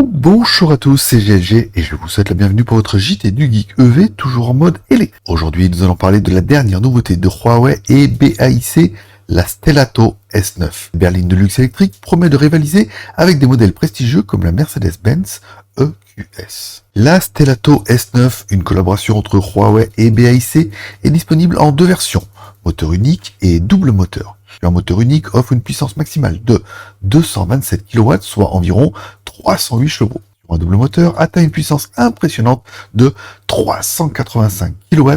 Bonjour à tous, c'est GLG et je vous souhaite la bienvenue pour votre JT du Geek EV, toujours en mode LE. Aujourd'hui, nous allons parler de la dernière nouveauté de Huawei et BAIC, la Stellato S9. Une berline de luxe électrique promet de rivaliser avec des modèles prestigieux comme la Mercedes-Benz EQS. La Stellato S9, une collaboration entre Huawei et BAIC, est disponible en deux versions, moteur unique et double moteur. Un moteur unique offre une puissance maximale de 227 kW, soit environ 308 chevaux. Un double moteur atteint une puissance impressionnante de 385 kW,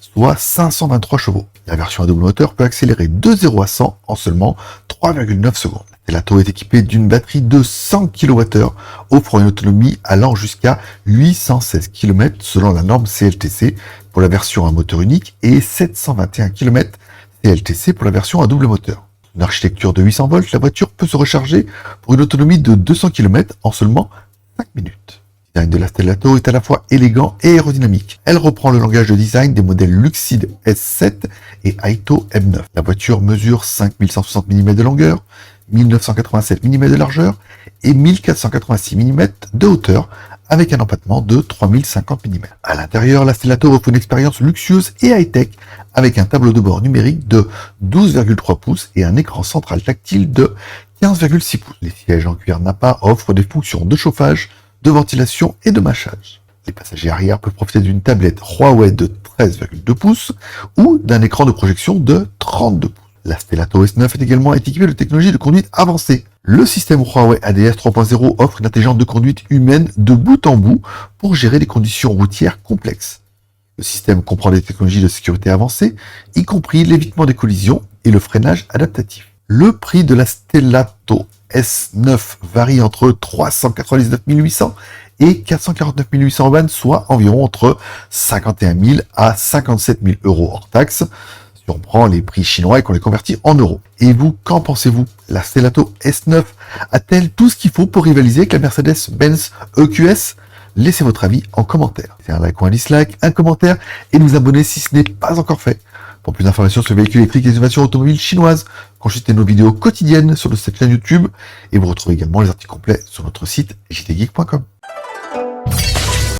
soit 523 chevaux. La version à double moteur peut accélérer de 0 à 100 en seulement 3,9 secondes. La Stellato est équipée d'une batterie de 100 kWh, offrant une autonomie allant jusqu'à 816 km selon la norme CLTC pour la version à moteur unique et 721 km CLTC pour la version à double moteur. Une architecture de 800 volts, la voiture peut se recharger pour une autonomie de 200 km en seulement 5 minutes. Le design de la Stellato est à la fois élégant et aérodynamique. Elle reprend le langage de design des modèles Lucid S7 et Aito M9. La voiture mesure 5160 mm de longueur, 1987 mm de largeur et 1486 mm de hauteur, avec un empattement de 3050 mm. À l'intérieur, la Stellato offre une expérience luxueuse et high-tech avec un tableau de bord numérique de 12,3 pouces et un écran central tactile de 15,6 pouces. Les sièges en cuir Nappa offrent des fonctions de chauffage, de ventilation et de mâchage. Les passagers arrière peuvent profiter d'une tablette Huawei de 13,2 pouces ou d'un écran de projection de 32 pouces. La Stellato S9 est également équipée de technologies de conduite avancée. Le système Huawei ADS 3.0 offre une intelligence de conduite humaine de bout en bout pour gérer des conditions routières complexes. Le système comprend des technologies de sécurité avancées, y compris l'évitement des collisions et le freinage adaptatif. Le prix de la Stellato S9 varie entre 399 800 et 449 800 en vanne, soit environ entre 51 000 à 57 000 euros hors taxes. On prend les prix chinois et qu'on les convertit en euros. Et vous, qu'en pensez-vous? La Stellato S9 a-t-elle tout ce qu'il faut pour rivaliser avec la Mercedes-Benz EQS? Laissez votre avis en commentaire. C'est un like ou un dislike, un commentaire et vous abonner si ce n'est pas encore fait. Pour plus d'informations sur les véhicules électriques et les innovations automobiles chinoises, consultez nos vidéos quotidiennes sur cette chaîne YouTube et vous retrouvez également les articles complets sur notre site jtgeek.com.